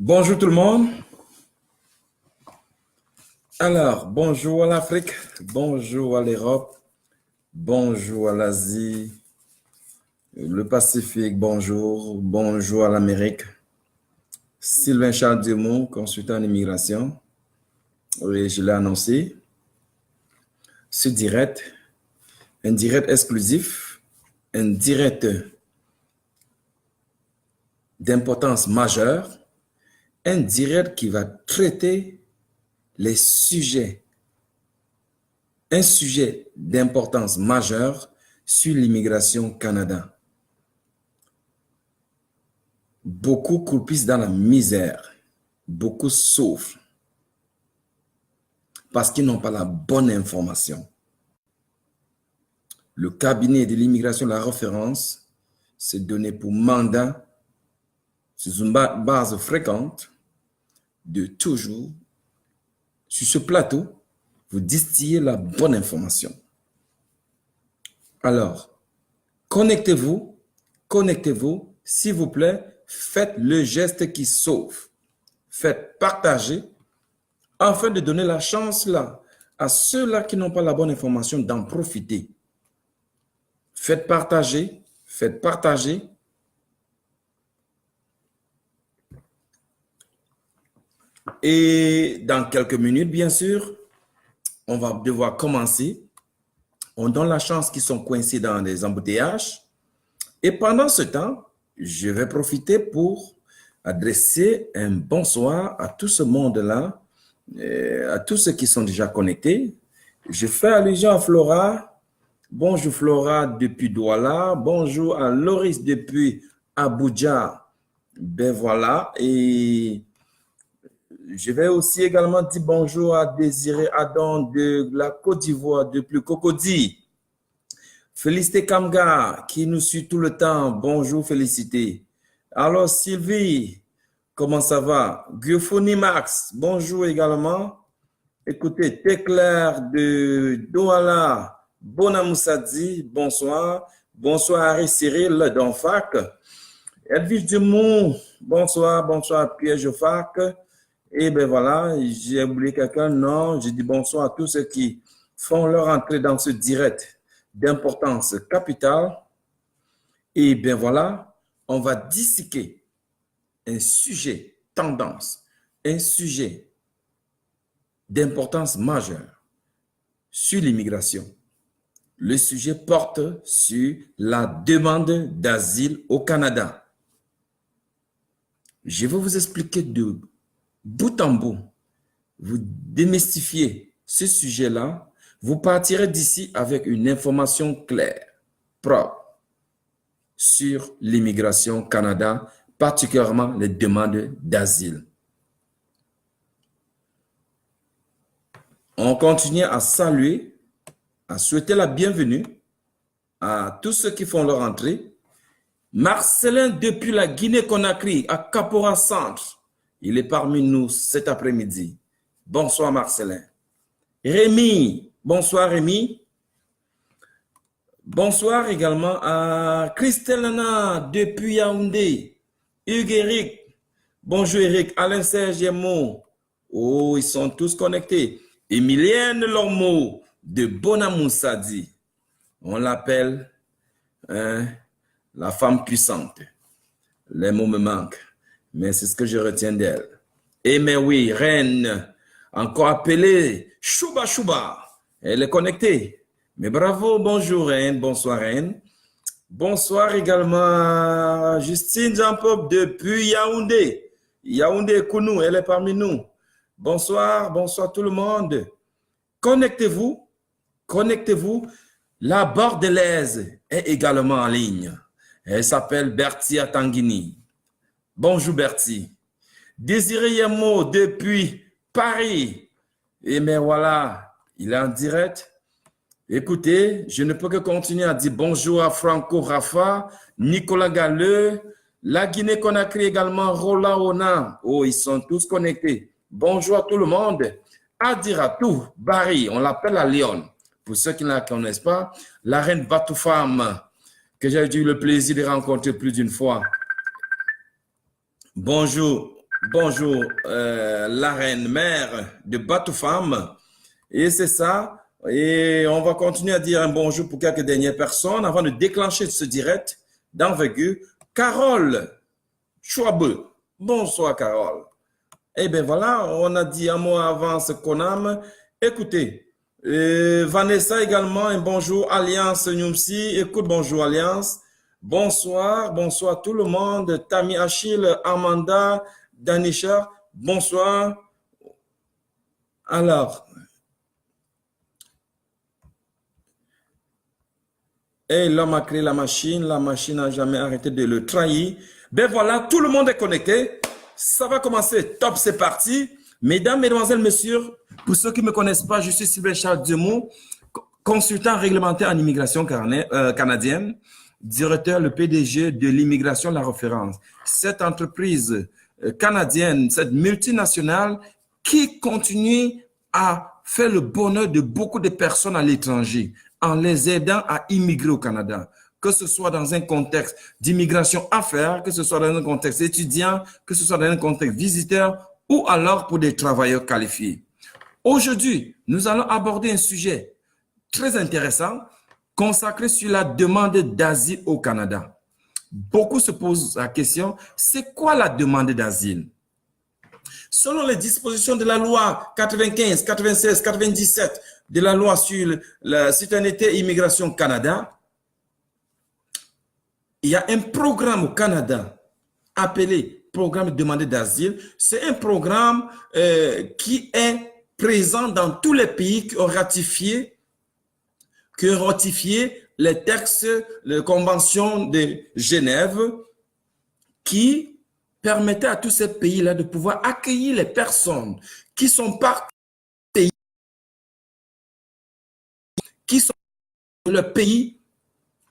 Bonjour tout le monde. Alors, bonjour à l'Afrique, bonjour à l'Europe, bonjour à l'Asie, le Pacifique, bonjour à l'Amérique. Sylvain Charles Dumont, consultant en immigration. Oui, je l'ai annoncé. Ce direct, un direct exclusif, un direct d'importance majeure, un direct qui va traiter les sujets, un sujet d'importance majeure sur l'immigration au Canada. Beaucoup croupissent dans la misère, beaucoup souffrent parce qu'ils n'ont pas la bonne information. Le cabinet de l'immigration, la référence, s'est donné pour mandat, sur une base fréquente, de toujours, sur ce plateau, vous distiller la bonne information. Alors, connectez-vous, s'il vous plaît, faites le geste qui sauve. Faites partager, afin de donner la chance là à ceux-là qui n'ont pas la bonne information d'en profiter. Faites partager, faites partager. Et dans quelques minutes, bien sûr, on va devoir commencer. On donne la chance qu'ils sont coincés dans des embouteillages. Et pendant ce temps, je vais profiter pour adresser un bonsoir à tout ce monde-là, à tous ceux qui sont déjà connectés. Je fais allusion à Flora. Bonjour Flora depuis Douala. Bonjour à Loris depuis Abuja. Ben voilà. Et je vais aussi également dire bonjour à Désiré Adon de la Côte d'Ivoire depuis Cocody. Félicité Kamga qui nous suit tout le temps. Bonjour Félicité. Alors Sylvie, comment ça va? Guiophonie Max, bonjour également. Écoutez, Téclair de Douala, Bonamoussadi, bonsoir. Bonsoir Harry Cyril d'Enfac. Edwige Dumont, bonsoir, bonsoir Pierre Joffac. Et ben voilà, j'ai oublié quelqu'un, non, j'ai dit bonsoir à tous ceux qui font leur entrée dans ce direct d'importance capitale. Et bien voilà, on va disséquer un sujet tendance, un sujet d'importance majeure sur l'immigration. Le sujet porte sur la demande d'asile au Canada. Je vais vous expliquer de bout en bout, vous démystifiez ce sujet-là, vous partirez d'ici avec une information claire, propre, sur l'immigration au Canada, particulièrement les demandes d'asile. On continue à saluer, à souhaiter la bienvenue à tous ceux qui font leur entrée. Marcelin depuis la Guinée-Conakry, à Kapora Centre. Il est parmi nous cet après-midi. Bonsoir Marcelin. Rémi, bonsoir Rémi. Bonsoir également à Christelle Nana depuis Yaoundé. Hugues Eric, bonjour Eric. Alain Serge Yemo. Oh, ils sont tous connectés. Emilienne Lormeau de Bonamoussadi. On l'appelle la femme puissante. Les mots me manquent. Mais c'est ce que je retiens d'elle. Et mais oui, Reine, encore appelée Chouba Chouba. Elle est connectée. Mais bravo, bonjour Reine, bonsoir Reine. Bonsoir également à Justine Jean-Pop depuis Yaoundé. Yaoundé Kounou, elle est parmi nous. Bonsoir, bonsoir tout le monde. Connectez-vous, connectez-vous. La Bordelaise est également en ligne. Elle s'appelle Bertie Atangini. Bonjour Bertie. Désiré Yemo depuis Paris. Et mais voilà, il est en direct. Écoutez, je ne peux que continuer à dire bonjour à Franco Rafa, Nicolas Galleux, la Guinée-Conakry également, Roland Ona. Oh, ils sont tous connectés. Bonjour à tout le monde. Adiratou Barry, on l'appelle la Lyon. Pour ceux qui ne la connaissent pas, la reine Batoufam, que j'ai eu le plaisir de rencontrer plus d'une fois. Bonjour Bonjour, la reine mère de Batoufam. Et c'est ça. Et on va continuer à dire un bonjour pour quelques dernières personnes avant de déclencher ce direct d'envergure. Carole Chouabe. Bonsoir, Carole. Eh bien voilà, on a dit un mot avant ce Konam. Écoutez, Vanessa également, un bonjour, Alliance Nyumsi. Écoute, bonjour, Alliance. Bonsoir, bonsoir tout le monde. Tami Achille, Amanda, Danisha, bonsoir. Alors, l'homme a créé la machine n'a jamais arrêté de le trahir. Ben voilà, tout le monde est connecté. Ça va commencer. Top, c'est parti. Mesdames, Mesdemoiselles, Messieurs, pour ceux qui ne me connaissent pas, je suis Sylvain Charles Dumont, consultant réglementaire en immigration canadienne, directeur, le PDG de l'immigration La Référence. Cette entreprise canadienne, cette multinationale qui continue à faire le bonheur de beaucoup de personnes à l'étranger en les aidant à immigrer au Canada, que ce soit dans un contexte d'immigration affaires, que ce soit dans un contexte étudiant, que ce soit dans un contexte visiteur ou alors pour des travailleurs qualifiés. Aujourd'hui, nous allons aborder un sujet très intéressant consacré sur la demande d'asile au Canada. Beaucoup se posent la question, c'est quoi la demande d'asile? Selon les dispositions de la loi 95, 96, 97 de la loi sur la citoyenneté et immigration Canada, il y a un programme au Canada appelé programme de demande d'asile. C'est un programme qui est présent dans tous les pays qui ont ratifié les textes, les conventions de Genève qui permettaient à tous ces pays-là de pouvoir accueillir les personnes qui sont partis pays, qui sont dans le pays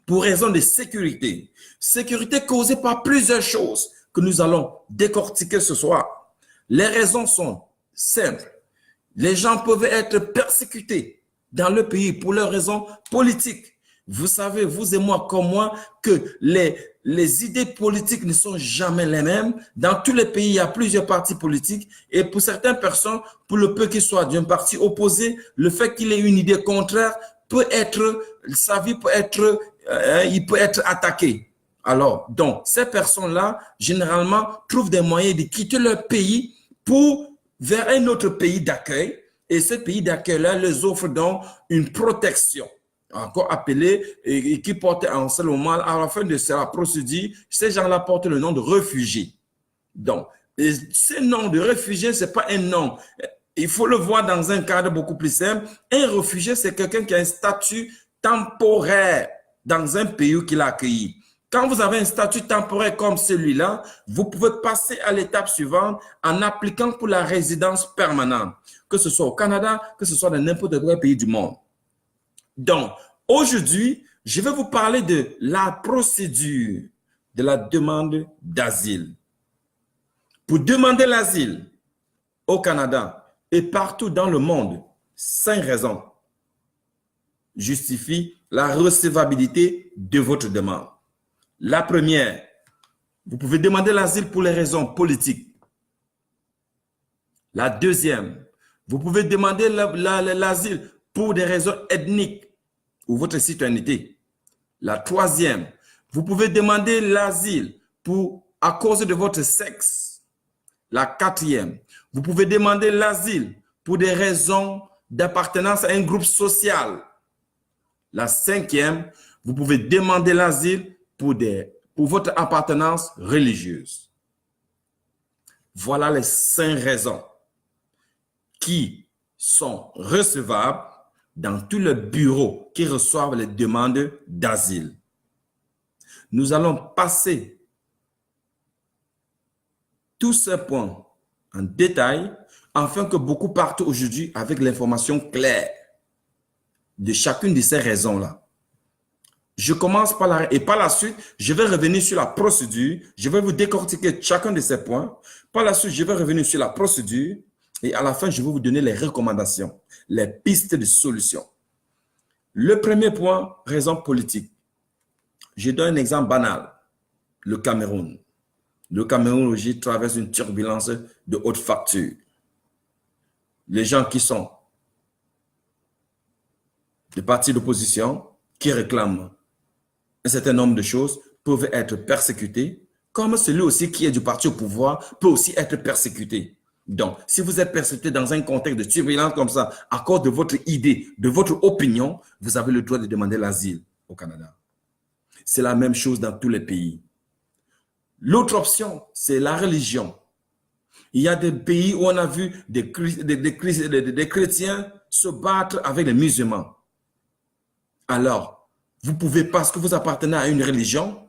pour raison de sécurité. Sécurité causée par plusieurs choses que nous allons décortiquer ce soir. Les raisons sont simples. Les gens peuvent être persécutés dans le pays pour leurs raisons politiques. Vous savez, vous et moi comme moi, que les idées politiques ne sont jamais les mêmes. Dans tous les pays, il y a plusieurs partis politiques. Et pour certaines personnes, pour le peu qu'ils soient d'un parti opposé, le fait qu'il ait une idée contraire peut être, sa vie peut être, il peut être attaqué. Alors, donc, ces personnes-là, généralement, trouvent des moyens de quitter leur pays pour vers un autre pays d'accueil. Et ce pays d'accueil-là les offre donc une protection, encore appelée, et qui porte en ce moment, à la fin de la procédure, ces gens-là portent le nom de réfugiés. Donc, ce nom de réfugié, ce n'est pas un nom. Il faut le voir dans un cadre beaucoup plus simple. Un réfugié, c'est quelqu'un qui a un statut temporaire dans un pays qu'il a accueilli. Quand vous avez un statut temporaire comme celui-là, vous pouvez passer à l'étape suivante en appliquant pour la résidence permanente, que ce soit au Canada, que ce soit dans n'importe quel pays du monde. Donc, aujourd'hui, je vais vous parler de la procédure de la demande d'asile. Pour demander l'asile au Canada et partout dans le monde, 5 raisons justifient la recevabilité de votre demande. La première, vous pouvez demander l'asile pour les raisons politiques. La deuxième, vous pouvez demander l'asile pour des raisons ethniques ou votre citoyenneté. La troisième, vous pouvez demander l'asile à cause de votre sexe. La quatrième, vous pouvez demander l'asile pour des raisons d'appartenance à un groupe social. La cinquième, vous pouvez demander l'asile pour votre appartenance religieuse. Voilà les 5 raisons qui sont recevables dans tous les bureaux qui reçoivent les demandes d'asile. Nous allons passer tous ces points en détail afin que beaucoup partent aujourd'hui avec l'information claire de chacune de ces raisons-là. Je commence par et par la suite, je vais revenir sur la procédure. Je vais vous décortiquer chacun de ces points. Par la suite, je vais revenir sur la procédure et à la fin, je vais vous donner les recommandations, les pistes de solution. Le premier point, raison politique. Je donne un exemple banal. Le Cameroun. Le Cameroun aujourd'hui traverse une turbulence de haute facture. Les gens qui sont des partis d'opposition, qui réclament un certain nombre de choses, peuvent être persécutés, comme celui aussi qui est du parti au pouvoir peut aussi être persécuté. Donc, si vous êtes persécuté dans un contexte de turbulence comme ça, à cause de votre idée, de votre opinion, vous avez le droit de demander l'asile au Canada. C'est la même chose dans tous les pays. L'autre option, c'est la religion. Il y a des pays où on a vu des chrétiens se battre avec les musulmans. Alors, vous pouvez, parce que vous appartenez à une religion,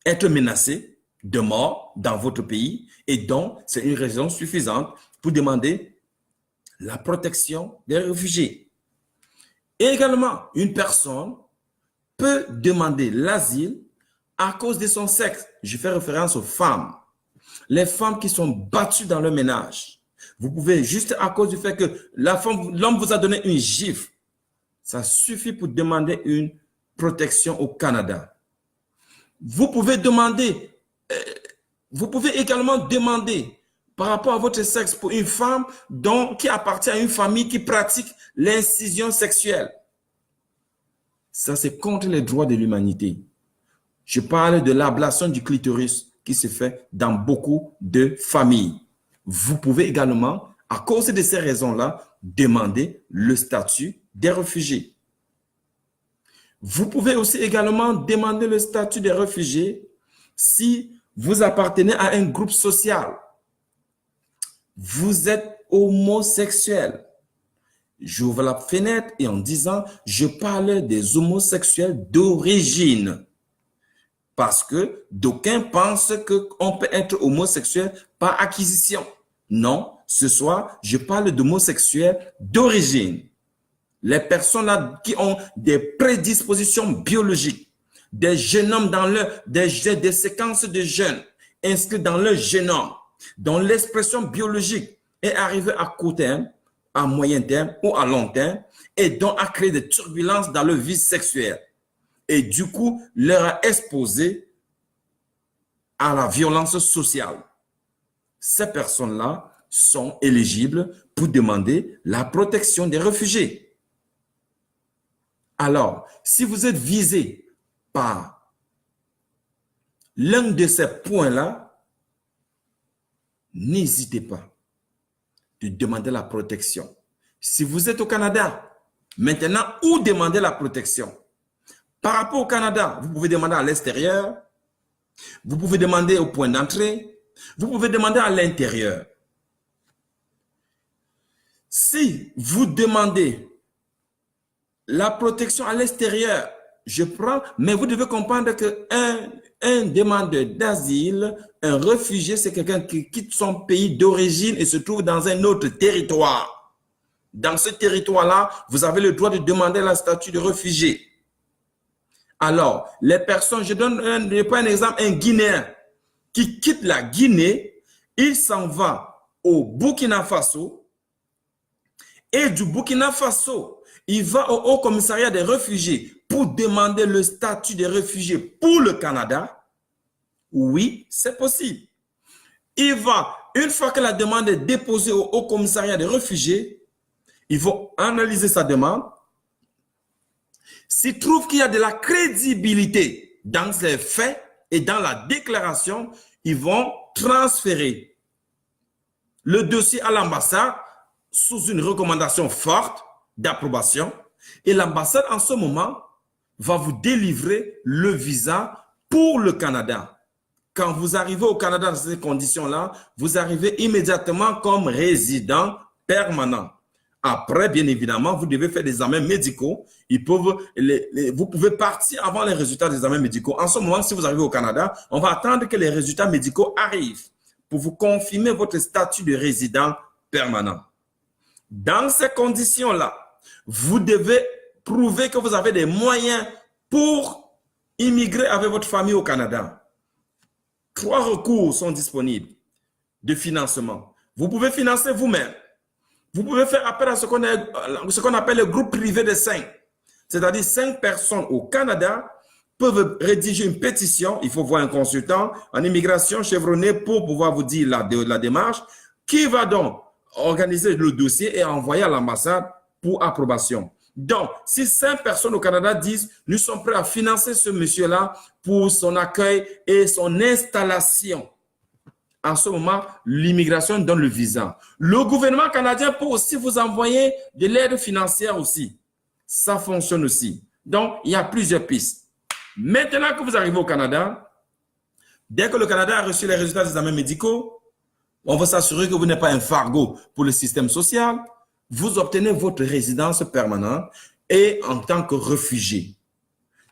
être menacé de mort dans votre pays, et donc c'est une raison suffisante pour demander la protection des réfugiés. Et également, une personne peut demander l'asile à cause de son sexe. Je fais référence aux femmes. Les femmes qui sont battues dans le ménage. Vous pouvez, juste à cause du fait que l'homme vous a donné une gifle, ça suffit pour demander une protection au Canada. Vous pouvez également demander par rapport à votre sexe pour une femme qui appartient à une famille qui pratique l'incision sexuelle. Ça, c'est contre les droits de l'humanité. Je parle de l'ablation du clitoris qui se fait dans beaucoup de familles. Vous pouvez également, à cause de ces raisons-là, demander le statut des réfugiés. Vous pouvez aussi également demander le statut des réfugiés si vous appartenez à un groupe social. Vous êtes homosexuel. J'ouvre la fenêtre et en disant, je parle des homosexuels d'origine. Parce que d'aucuns pensent qu'on peut être homosexuel par acquisition. Non, ce soir, je parle d'homosexuels d'origine. Les personnes là qui ont des prédispositions biologiques, des génomes des séquences de gènes inscrits dans leur génome, dont l'expression biologique est arrivée à court terme, à moyen terme ou à long terme, et dont a créé des turbulences dans leur vie sexuelle. Et du coup, leur a exposé à la violence sociale. Ces personnes-là sont éligibles pour demander la protection des réfugiés. Alors, si vous êtes visé par l'un de ces points-là, n'hésitez pas de demander la protection. Si vous êtes au Canada, maintenant, où demander la protection? Par rapport au Canada, vous pouvez demander à l'extérieur, vous pouvez demander au point d'entrée, vous pouvez demander à l'intérieur. Si vous demandez la protection à l'extérieur, je prends, mais vous devez comprendre qu'un demandeur d'asile, un réfugié, c'est quelqu'un qui quitte son pays d'origine et se trouve dans un autre territoire. Dans ce territoire-là, vous avez le droit de demander la statut de réfugié. Alors, les personnes, je prends un exemple, un Guinéen qui quitte la Guinée, il s'en va au Burkina Faso et du Burkina Faso, il va au Haut Commissariat des réfugiés pour demander le statut de réfugié pour le Canada. Oui, c'est possible. Il va, une fois que la demande est déposée au Haut Commissariat des réfugiés, ils vont analyser sa demande. S'ils trouvent qu'il y a de la crédibilité dans les faits et dans la déclaration, ils vont transférer le dossier à l'ambassade sous une recommandation forte d'approbation. Et l'ambassade, en ce moment, va vous délivrer le visa pour le Canada. Quand vous arrivez au Canada dans ces conditions-là, vous arrivez immédiatement comme résident permanent. Après, bien évidemment, vous devez faire des examens médicaux. Vous pouvez partir avant les résultats des examens médicaux. En ce moment, si vous arrivez au Canada, on va attendre que les résultats médicaux arrivent pour vous confirmer votre statut de résident permanent. Dans ces conditions-là, vous devez prouver que vous avez des moyens pour immigrer avec votre famille au Canada. 3 recours sont disponibles de financement. Vous pouvez financer vous-même. Vous pouvez faire appel à ce qu'on appelle le groupe privé de 5, c'est-à-dire 5 personnes au Canada peuvent rédiger une pétition, il faut voir un consultant en immigration chevronné pour pouvoir vous dire la démarche, qui va donc organiser le dossier et envoyer à l'ambassade pour approbation. Donc, si 5 personnes au Canada disent « Nous sommes prêts à financer ce monsieur-là pour son accueil et son installation », en ce moment, l'immigration donne le visa. Le gouvernement canadien peut aussi vous envoyer de l'aide financière aussi. Ça fonctionne aussi. Donc, il y a plusieurs pistes. Maintenant que vous arrivez au Canada, dès que le Canada a reçu les résultats des examens médicaux, on va s'assurer que vous n'êtes pas un fardeau pour le système social. Vous obtenez votre résidence permanente et en tant que réfugié.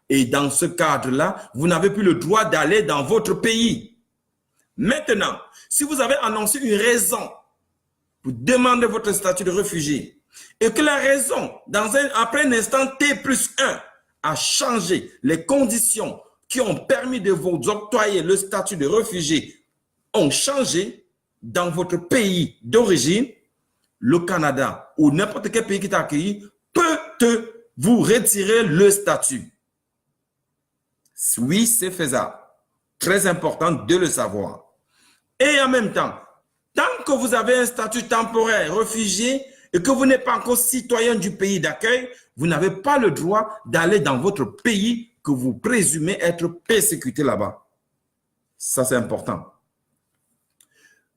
Et dans ce cadre-là, vous n'avez plus le droit d'aller dans votre pays. Maintenant, si vous avez annoncé une raison pour demander votre statut de réfugié et que la raison, après un instant T+1, a changé les conditions qui ont permis de vous octroyer le statut de réfugié ont changé dans votre pays d'origine, le Canada ou n'importe quel pays qui t'a accueilli peut vous retirer le statut. Oui, c'est faisable. Très important de le savoir. Et en même temps, tant que vous avez un statut temporaire réfugié et que vous n'êtes pas encore citoyen du pays d'accueil, vous n'avez pas le droit d'aller dans votre pays que vous présumez être persécuté là-bas. Ça, c'est important.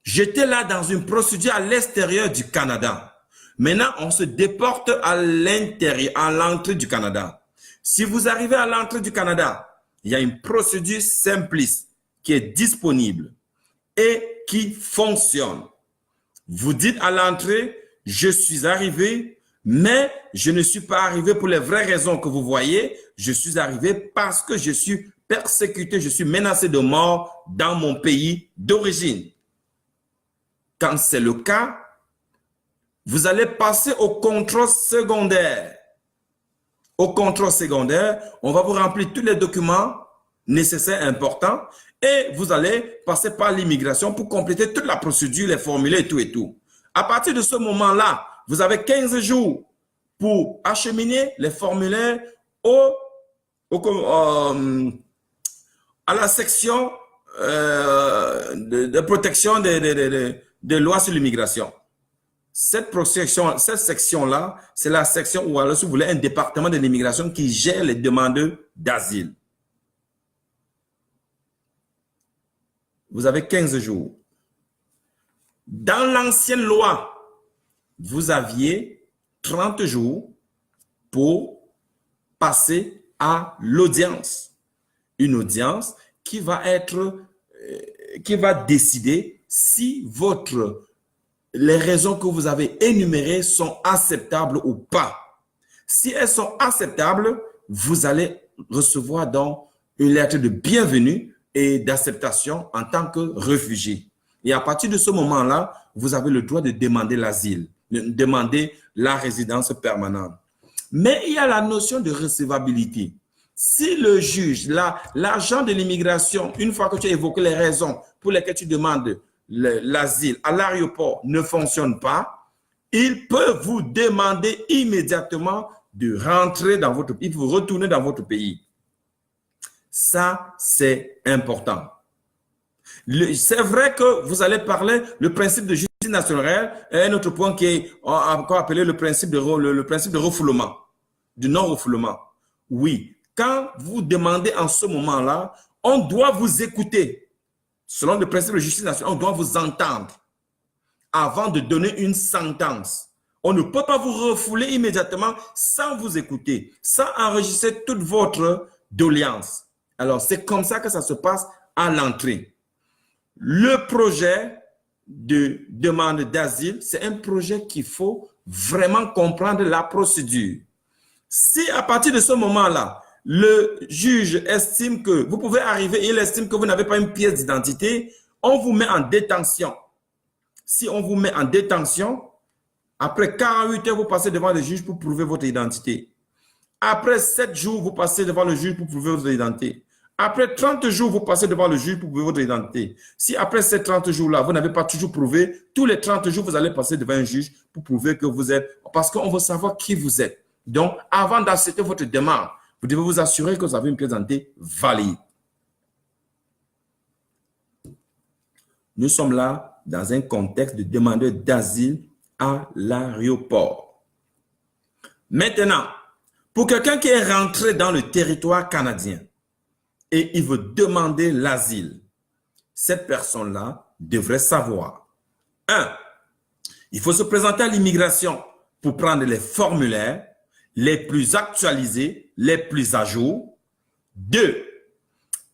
J'étais là dans une procédure à l'extérieur du Canada. Maintenant, on se déporte à l'intérieur, à l'entrée du Canada. Si vous arrivez à l'entrée du Canada, il y a une procédure simpliste qui est disponible et qui fonctionne. Vous dites à l'entrée, je suis arrivé, mais je ne suis pas arrivé pour les vraies raisons que vous voyez. Je suis arrivé parce que je suis persécuté, je suis menacé de mort dans mon pays d'origine. Quand c'est le cas, vous allez passer au contrôle secondaire. Au contrôle secondaire, on va vous remplir tous les documents nécessaires, importants, et vous allez passer par l'immigration pour compléter toute la procédure, les formulaires et tout et tout. À partir de ce moment-là, vous avez 15 jours pour acheminer les formulaires à la section de protection des lois sur l'immigration. Cette section-là, c'est la section où, alors, si vous voulez, un département de l'immigration qui gère les demandeurs d'asile. Vous avez 15 jours. Dans l'ancienne loi, vous aviez 30 jours pour passer à l'audience. Une audience qui va décider si les raisons que vous avez énumérées sont acceptables ou pas. Si elles sont acceptables, vous allez recevoir donc une lettre de bienvenue et d'acceptation en tant que réfugié. Et à partir de ce moment-là, vous avez le droit de demander l'asile, de demander la résidence permanente. Mais il y a la notion de recevabilité. Si le juge, l'agent de l'immigration, une fois que tu as évoqué les raisons pour lesquelles tu demandes l'asile à l'aéroport ne fonctionne pas, il peut vous demander immédiatement de rentrer dans votre pays, de vous retourner dans votre pays. Ça, c'est important. C'est vrai que vous allez parler le principe de justice nationale, un autre point qui est encore appelé le principe de refoulement, du non-refoulement. Oui, quand vous demandez en ce moment-là, on doit vous écouter. Selon le principe de justice nationale, on doit vous entendre avant de donner une sentence. On ne peut pas vous refouler immédiatement sans vous écouter, sans enregistrer toute votre doléance. Alors, c'est comme ça que ça se passe à l'entrée. Le projet de demande d'asile, c'est un projet qu'il faut vraiment comprendre la procédure. Si à partir de ce moment-là, le juge estime que vous pouvez arriver et il estime que vous n'avez pas une pièce d'identité, on vous met en détention. Si on vous met en détention, après 48 heures, vous passez devant le juge pour prouver votre identité. Après 7 jours, vous passez devant le juge pour prouver votre identité. Après 30 jours, vous passez devant le juge pour prouver votre identité. Si après ces 30 jours-là, vous n'avez pas toujours prouvé, tous les 30 jours, vous allez passer devant un juge pour prouver que vous êtes, parce qu'on veut savoir qui vous êtes. Donc, avant d'accepter votre demande, Vous devez vous assurer que vous avez une pièce d'identité valide. Nous sommes là dans un contexte de demandeur d'asile à l'aéroport. Maintenant, pour quelqu'un qui est rentré dans le territoire canadien et il veut demander l'asile, cette personne-là devrait savoir. 1. Il faut se présenter à l'immigration pour prendre les formulaires les plus actualisés, les plus à jour. 2.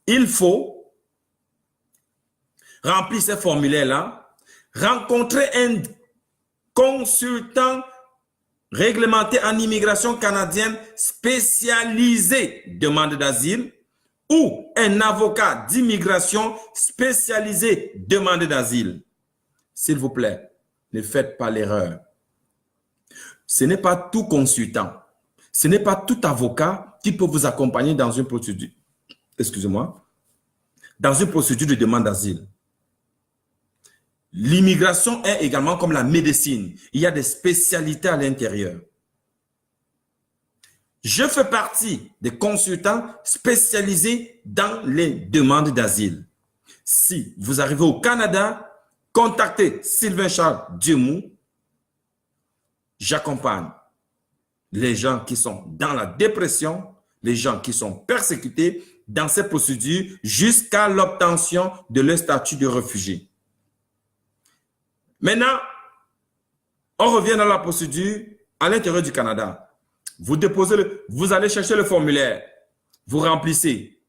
Il faut remplir ces formulaires-là, rencontrer un consultant réglementé en immigration canadienne spécialisé demande d'asile ou un avocat d'immigration spécialisé demande d'asile. S'il vous plaît, ne faites pas l'erreur. Ce n'est pas tout consultant, ce n'est pas tout avocat qui peut vous accompagner dans une procédure, excusez-moi, dans une procédure de demande d'asile. L'immigration est également comme la médecine. Il y a des spécialités à l'intérieur. Je fais partie des consultants spécialisés dans les demandes d'asile. Si vous arrivez au Canada, contactez Sylvain Charles Diemou. J'accompagne les gens qui sont dans la dépression, les gens qui sont persécutés dans ces procédures jusqu'à l'obtention de leur statut de réfugié. Maintenant, on revient dans la procédure à l'intérieur du Canada. Vous vous allez chercher le formulaire, vous remplissez,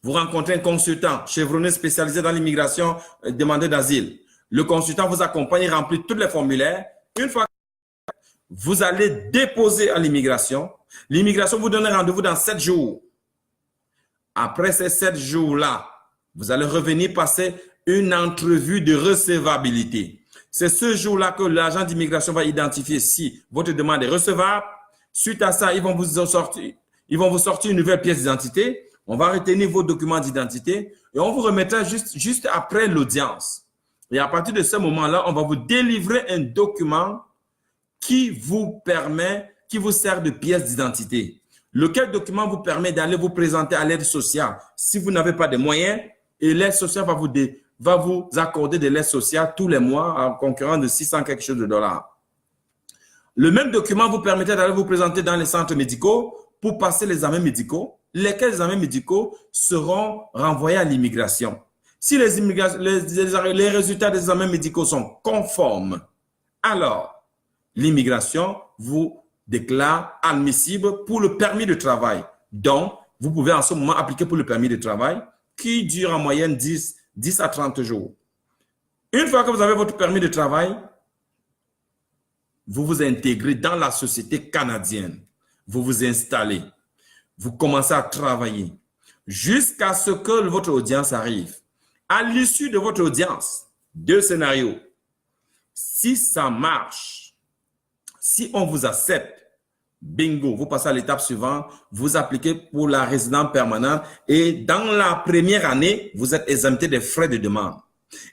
vous rencontrez un consultant chevronné spécialisé dans l'immigration demandeur d'asile. Le consultant vous accompagne et remplit tous les formulaires. Une fois que vous allez déposer à l'immigration, l'immigration vous donne rendez-vous dans 7 jours. Après ces 7 jours-là, vous allez revenir passer une entrevue de recevabilité. C'est ce jour-là que l'agent d'immigration va identifier si votre demande est recevable. Suite à ça, ils vont vous sortir une nouvelle pièce d'identité. On va retenir vos documents d'identité et on vous remettra juste après l'audience. Et à partir de ce moment-là, on va vous délivrer un document qui vous sert de pièce d'identité. Lequel document vous permet d'aller vous présenter à l'aide sociale si vous n'avez pas de moyens, et l'aide sociale va vous accorder de l'aide sociale tous les mois en concurrence de 600 quelque chose de dollars. Le même document vous permettait d'aller vous présenter dans les centres médicaux pour passer les examens médicaux, lesquels examens médicaux seront renvoyés à l'immigration. Si les résultats des examens médicaux sont conformes, alors l'immigration vous déclare admissible pour le permis de travail. Donc, vous pouvez en ce moment appliquer pour le permis de travail qui dure en moyenne 10 à 30 jours. Une fois que vous avez votre permis de travail, vous vous intégrez dans la société canadienne. Vous vous installez. Vous commencez à travailler jusqu'à ce que votre audience arrive. À l'issue de votre audience, 2 scénarios. Si ça marche, si on vous accepte, bingo, vous passez à l'étape suivante, vous appliquez pour la résidence permanente et dans la première année, vous êtes exempté des frais de demande.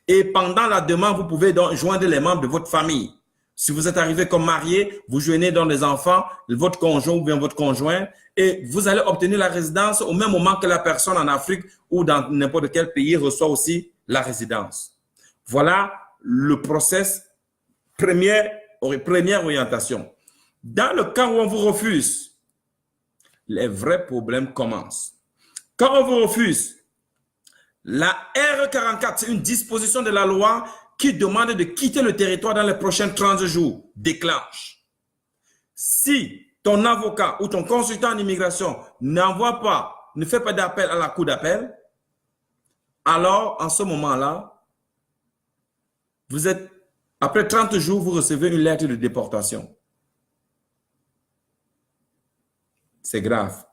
Et pendant la demande, vous pouvez donc joindre les membres de votre famille. Si vous êtes arrivé comme marié, vous joignez dans les enfants, votre conjoint ou bien votre conjoint, et vous allez obtenir la résidence au même moment que la personne en Afrique ou dans n'importe quel pays reçoit aussi la résidence. Voilà le process, première orientation. Dans le cas où on vous refuse, les vrais problèmes commencent. Quand on vous refuse, la R44, c'est une disposition de la loi qui demande de quitter le territoire dans les prochains 30 jours, déclenche. Si ton avocat ou ton consultant en immigration ne fait pas d'appel à la cour d'appel, alors en ce moment-là, après 30 jours, vous recevez une lettre de déportation. C'est grave.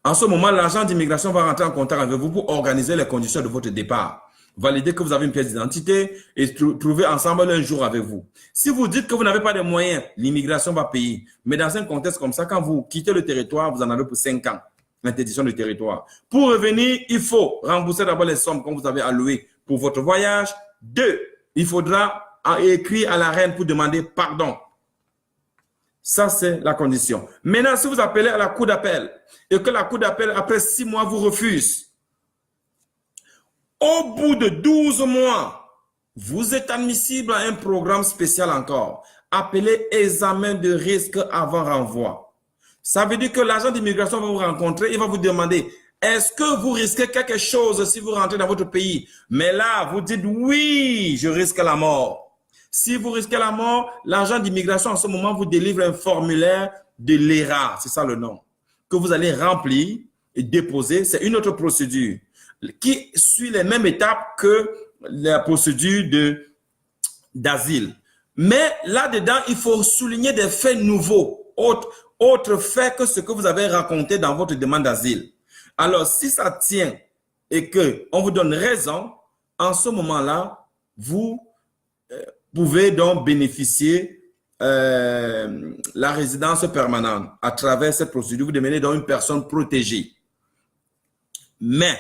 En ce moment, l'agent d'immigration va rentrer en contact avec vous pour organiser les conditions de votre départ. Valider que vous avez une pièce d'identité et trouver ensemble un jour avec vous. Si vous dites que vous n'avez pas de moyens, l'immigration va payer. Mais dans un contexte comme ça, quand vous quittez le territoire, vous en avez pour 5 ans, l'interdiction du territoire. Pour revenir, il faut rembourser d'abord les sommes que vous avez allouées pour votre voyage. 2, il faudra écrire à la reine pour demander pardon. Ça, c'est la condition. Maintenant, si vous appelez à la cour d'appel et que la cour d'appel, après 6 mois, vous refuse, au bout de 12 mois, vous êtes admissible à un programme spécial encore, appelé examen de risque avant renvoi. Ça veut dire que l'agent d'immigration va vous rencontrer, il va vous demander, est-ce que vous risquez quelque chose si vous rentrez dans votre pays? Mais là, vous dites, oui, je risque la mort. Si vous risquez la mort, l'agent d'immigration en ce moment vous délivre un formulaire de l'ERA, c'est ça le nom, que vous allez remplir et déposer. C'est une autre procédure qui suit les mêmes étapes que la procédure d'asile. Mais là-dedans, il faut souligner des faits nouveaux, autres faits que ce que vous avez raconté dans votre demande d'asile. Alors, si ça tient et qu'on vous donne raison, en ce moment-là, vous pouvez donc bénéficier la résidence permanente à travers cette procédure. Vous devenez donc une personne protégée. Mais,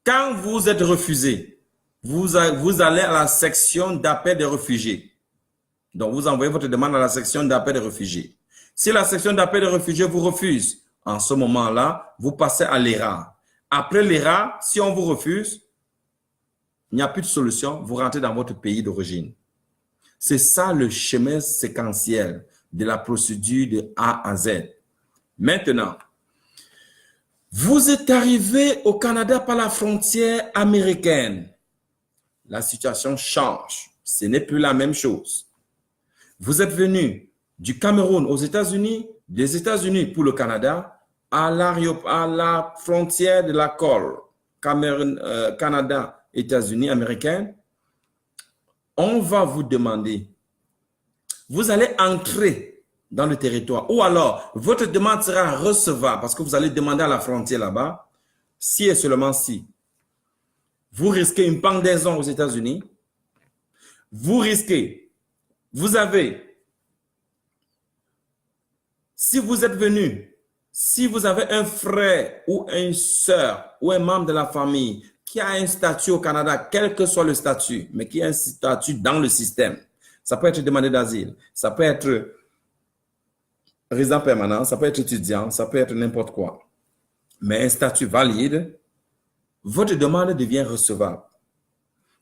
quand vous êtes refusé, vous allez à la section d'appel des réfugiés. Donc, vous envoyez votre demande à la section d'appel des réfugiés. Si la section d'appel des réfugiés vous refuse, en ce moment-là, vous passez à l'ERA. Après l'ERA, si on vous refuse, il n'y a plus de solution, vous rentrez dans votre pays d'origine. C'est ça le chemin séquentiel de la procédure de A à Z. Maintenant, vous êtes arrivé au Canada par la frontière américaine. La situation change. Ce n'est plus la même chose. Vous êtes venu du Cameroun aux États-Unis, des États-Unis pour le Canada, à la frontière de l'accord Canada, États-Unis, américaine. On va vous demander, vous allez entrer dans le territoire ou alors votre demande sera recevable parce que vous allez demander à la frontière là-bas, si et seulement si vous risquez une pendaison aux États-Unis, vous avez, si vous êtes venu, si vous avez un frère ou une sœur ou un membre de la famille qui a un statut au Canada, quel que soit le statut, mais qui a un statut dans le système, ça peut être demandé d'asile, ça peut être résident permanent, ça peut être étudiant, ça peut être n'importe quoi. Mais un statut valide, votre demande devient recevable.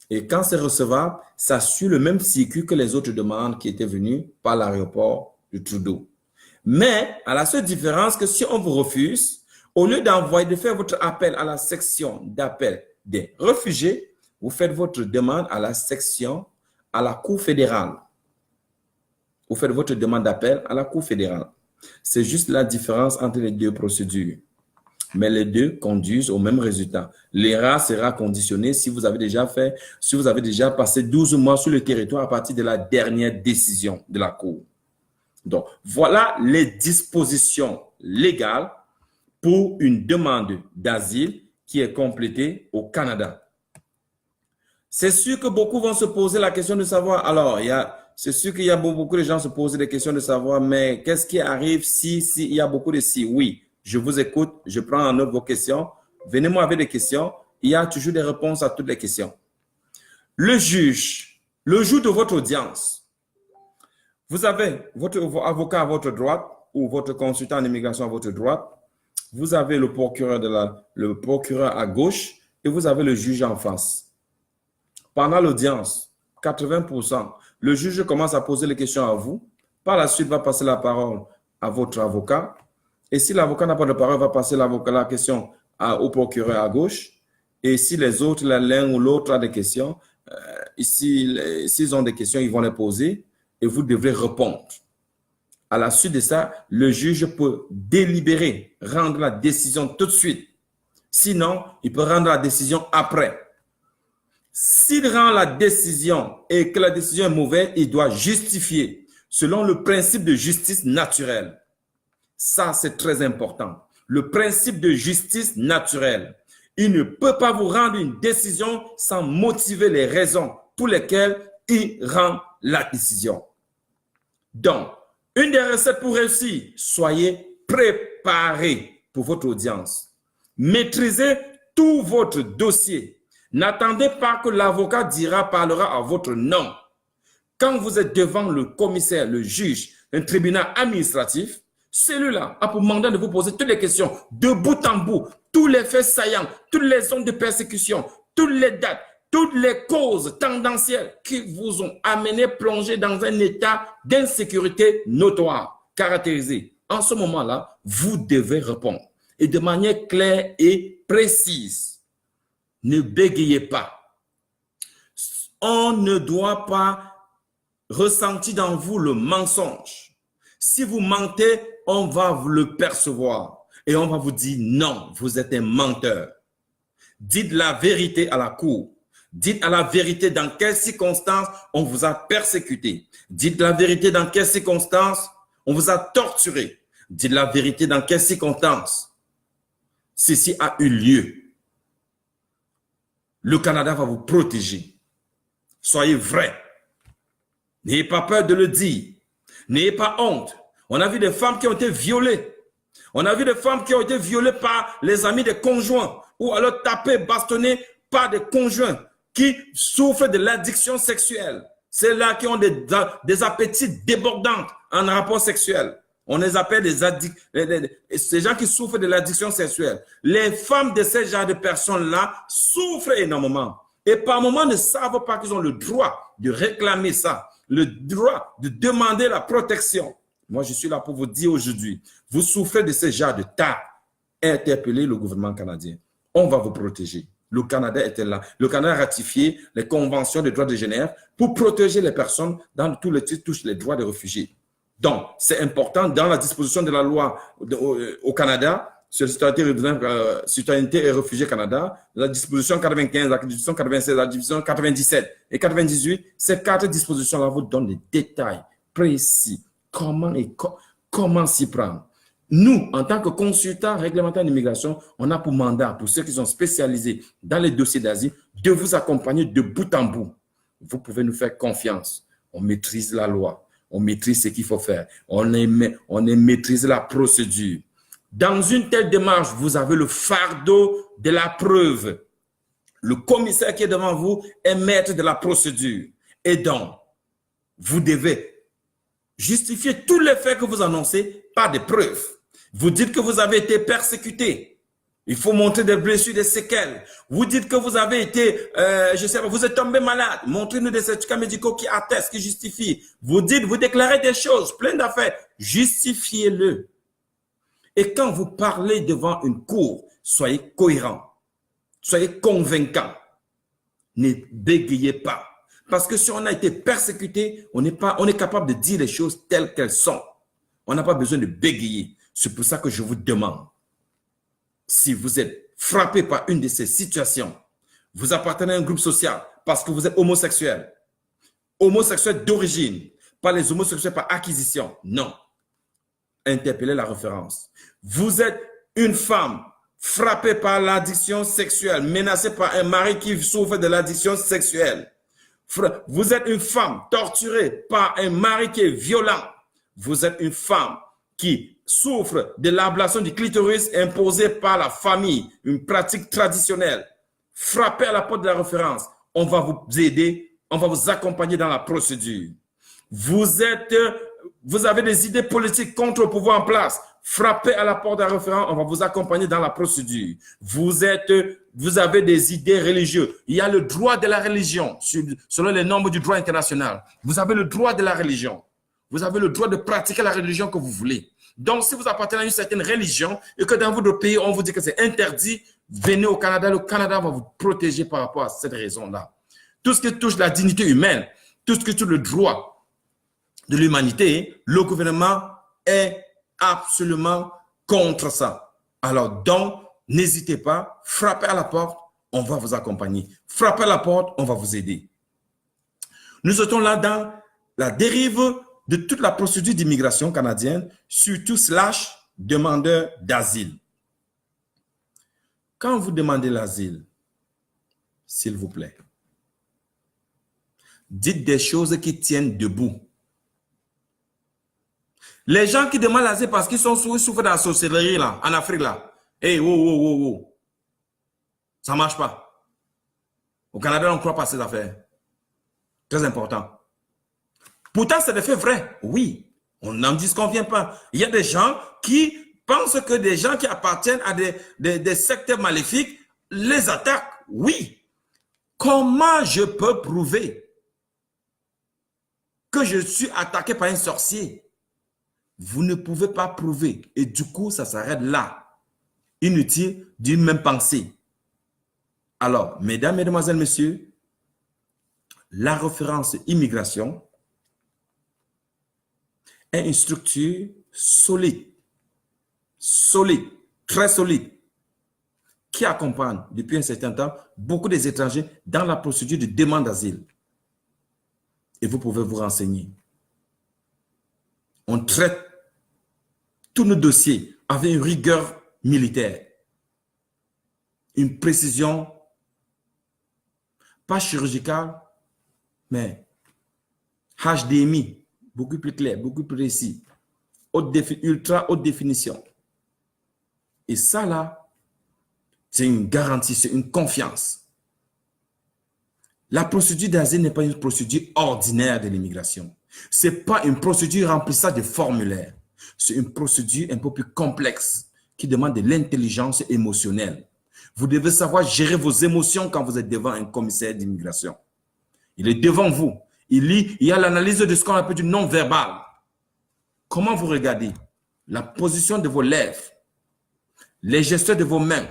Et quand c'est recevable, ça suit le même circuit que les autres demandes qui étaient venues par l'aéroport de Trudeau. Mais, à la seule différence que si on vous refuse, au lieu de faire votre appel à la section d'appel des réfugiés, vous faites votre demande à la section, à la Cour fédérale. Vous faites votre demande d'appel à la Cour fédérale. C'est juste la différence entre les deux procédures. Mais les deux conduisent au même résultat. L'ERA sera conditionné si vous avez déjà passé 12 mois sur le territoire à partir de la dernière décision de la Cour. Donc, voilà les dispositions légales pour une demande d'asile qui est complétée au Canada. C'est sûr que beaucoup vont se poser la question de savoir, alors, c'est sûr qu'il y a beaucoup de gens se poser des questions de savoir, mais qu'est-ce qui arrive si il y a beaucoup de si? Oui, je vous écoute, je prends en note vos questions. Venez-moi avec des questions. Il y a toujours des réponses à toutes les questions. Le juge, le jour de votre audience, vous avez votre avocat à votre droite ou votre consultant en immigration à votre droite. Vous avez le procureur à gauche et vous avez le juge en face. Pendant l'audience, 80%, le juge commence à poser les questions à vous. Par la suite, va passer la parole à votre avocat. Et si l'avocat n'a pas de parole, va passer la question au procureur à gauche. Et si les autres, l'un ou l'autre a des questions, s'ils ont des questions, ils vont les poser et vous devrez répondre. À la suite de ça, le juge peut délibérer, rendre la décision tout de suite. Sinon, il peut rendre la décision après. S'il rend la décision et que la décision est mauvaise, il doit justifier selon le principe de justice naturelle. Ça, c'est très important. Le principe de justice naturelle. Il ne peut pas vous rendre une décision sans motiver les raisons pour lesquelles il rend la décision. Donc, une des recettes pour réussir, soyez préparés pour votre audience. Maîtrisez tout votre dossier. N'attendez pas que l'avocat parlera à votre nom. Quand vous êtes devant le commissaire, le juge, un tribunal administratif, celui-là a pour mandat de vous poser toutes les questions, de bout en bout, tous les faits saillants, toutes les zones de persécution, toutes les dates, toutes les causes tendancielles qui vous ont amené plonger dans un état d'insécurité notoire, caractérisé. En ce moment-là, vous devez répondre. Et de manière claire et précise. Ne bégayez pas. On ne doit pas ressentir dans vous le mensonge. Si vous mentez, on va vous le percevoir. Et on va vous dire non, vous êtes un menteur. Dites la vérité à la cour. Dites à la vérité dans quelles circonstances on vous a persécuté. Dites la vérité dans quelles circonstances on vous a torturé. Dites la vérité dans quelles circonstances ceci a eu lieu. Le Canada va vous protéger. Soyez vrai. N'ayez pas peur de le dire. N'ayez pas honte. On a vu des femmes qui ont été violées. On a vu des femmes qui ont été violées par les amis des conjoints ou alors tapées, bastonnées par des conjoints qui souffrent de l'addiction sexuelle. Celles-là qui ont des appétits débordants en rapport sexuel. On les appelle des addicts, ces gens qui souffrent de l'addiction sexuelle. Les femmes de ce genre de personnes-là souffrent énormément. Et par moments ne savent pas qu'ils ont le droit de réclamer ça, le droit de demander la protection. Moi, je suis là pour vous dire aujourd'hui, vous souffrez de ce genre de tas. Interpellez le gouvernement canadien. On va vous protéger. Le Canada était là. Le Canada a ratifié les conventions des droits de Genève pour protéger les personnes dans tous les titres touchent les droits des réfugiés. Donc, c'est important dans la disposition de la loi au Canada, sur la citoyenneté et réfugiés Canada, la disposition 95, la disposition 96, la disposition 97 et 98, ces 4 dispositions-là vous donnent des détails précis. Comment s'y prendre? Nous, en tant que consultants réglementaires d'immigration, on a pour mandat, pour ceux qui sont spécialisés dans les dossiers d'asile, de vous accompagner de bout en bout. Vous pouvez nous faire confiance. On maîtrise la loi. On maîtrise ce qu'il faut faire. On maîtrise la procédure. Dans une telle démarche, vous avez le fardeau de la preuve. Le commissaire qui est devant vous est maître de la procédure. Et donc, vous devez justifier tous les faits que vous annoncez par des preuves. Vous dites que vous avez été persécuté. Il faut montrer des blessures, des séquelles. Vous dites que vous avez été, je sais pas, vous êtes tombé malade. Montrez-nous des certificats médicaux qui attestent, qui justifient. Vous dites, vous déclarez des choses, plein d'affaires. Justifiez-le. Et quand vous parlez devant une cour, soyez cohérent. Soyez convaincant. Ne bégayez pas. Parce que si on a été persécuté, on est capable de dire les choses telles qu'elles sont. On n'a pas besoin de bégayer. C'est pour ça que je vous demande, si vous êtes frappé par une de ces situations, vous appartenez à un groupe social parce que vous êtes homosexuel d'origine, pas les homosexuels par acquisition, non. Interpellez la référence. Vous êtes une femme frappée par l'addiction sexuelle, menacée par un mari qui souffre de l'addiction sexuelle. Vous êtes une femme torturée par un mari qui est violent. Vous êtes une femme qui souffre de l'ablation du clitoris imposée par la famille, une pratique traditionnelle. Frappez à la porte de la référence. On va vous aider, on va vous accompagner dans la procédure. Vous avez des idées politiques contre le pouvoir en place. Frappez à la porte de la référence, on va vous accompagner dans la procédure. Vous avez des idées religieuses. Il y a le droit de la religion, selon les normes du droit international. Vous avez le droit de la religion. Vous avez le droit de pratiquer la religion que vous voulez. Donc, si vous appartenez à une certaine religion et que dans votre pays, on vous dit que c'est interdit, venez au Canada. Le Canada va vous protéger par rapport à cette raison-là. Tout ce qui touche la dignité humaine, tout ce qui touche le droit de l'humanité, le gouvernement est absolument contre ça. Alors, donc, n'hésitez pas, frappez à la porte, on va vous accompagner. Frappez à la porte, on va vous aider. Nous sommes là dans la dérive de toute la procédure d'immigration canadienne, surtout / demandeur d'asile. Quand vous demandez l'asile, s'il vous plaît, dites des choses qui tiennent debout. Les gens qui demandent l'asile parce qu'ils souffrent de la sorcellerie là, en Afrique là, ça ne marche pas. Au Canada, on ne croit pas à ces affaires. Très important. Pourtant, c'est des faits vrais, oui. On n'en disconvient pas. Il y a des gens qui pensent que des gens qui appartiennent à des sectes maléfiques les attaquent. Oui. Comment je peux prouver que je suis attaqué par un sorcier? Vous ne pouvez pas prouver. Et du coup, ça s'arrête là. Inutile d'une même pensée. Alors, mesdames, mesdemoiselles, messieurs, la référence immigration est une structure solide, très solide, qui accompagne depuis un certain temps beaucoup des étrangers dans la procédure de demande d'asile. Et vous pouvez vous renseigner. On traite tous nos dossiers avec une rigueur militaire, une précision, pas chirurgicale, mais HDMI, beaucoup plus clair, beaucoup plus précis, ultra haute définition. Et ça là, c'est une garantie, c'est une confiance. La procédure d'asile n'est pas une procédure ordinaire de l'immigration. Ce n'est pas une procédure remplissage de formulaires. C'est une procédure un peu plus complexe qui demande de l'intelligence émotionnelle. Vous devez savoir gérer vos émotions quand vous êtes devant un commissaire d'immigration. Il est devant vous. Il y a l'analyse de ce qu'on appelle du non-verbal. Comment vous regardez? La position de vos lèvres, les gestes de vos mains,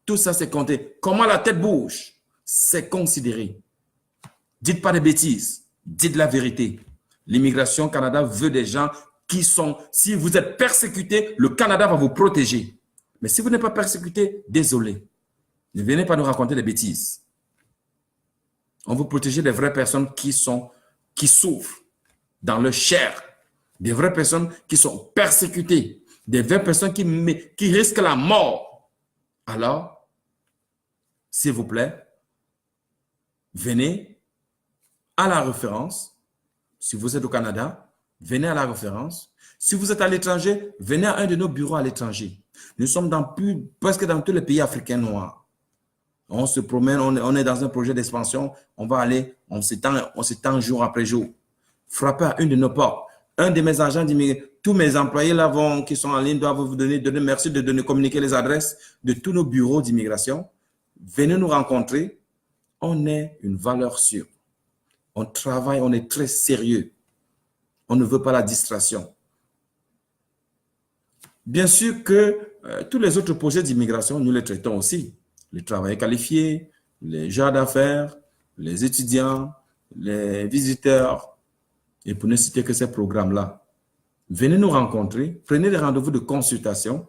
tout ça c'est compté. Comment la tête bouge, c'est considéré. Dites pas de bêtises, dites la vérité. L'immigration Canada veut des gens qui sont, si vous êtes persécuté, le Canada va vous protéger. Mais si vous n'êtes pas persécuté, désolé. Ne venez pas nous raconter des bêtises. On veut protéger des vraies personnes qui souffrent dans leur chair. Des vraies personnes qui sont persécutées. Des vraies personnes qui risquent la mort. Alors, s'il vous plaît, venez à la référence. Si vous êtes au Canada, venez à la référence. Si vous êtes à l'étranger, venez à un de nos bureaux à l'étranger. Nous sommes presque dans tous les pays africains noirs. On se promène, on est dans un projet d'expansion. On va aller, on s'étend jour après jour. Frappez à une de nos portes. Un de mes agents d'immigration, tous mes employés là qui sont en ligne doivent vous donner merci de communiquer les adresses de tous nos bureaux d'immigration. Venez nous rencontrer. On est une valeur sûre. On travaille, on est très sérieux. On ne veut pas la distraction. Bien sûr que tous les autres projets d'immigration, nous les traitons aussi. Les travailleurs qualifiés, les gens d'affaires, les étudiants, les visiteurs, et pour ne citer que ces programmes-là. Venez nous rencontrer, prenez des rendez-vous de consultation.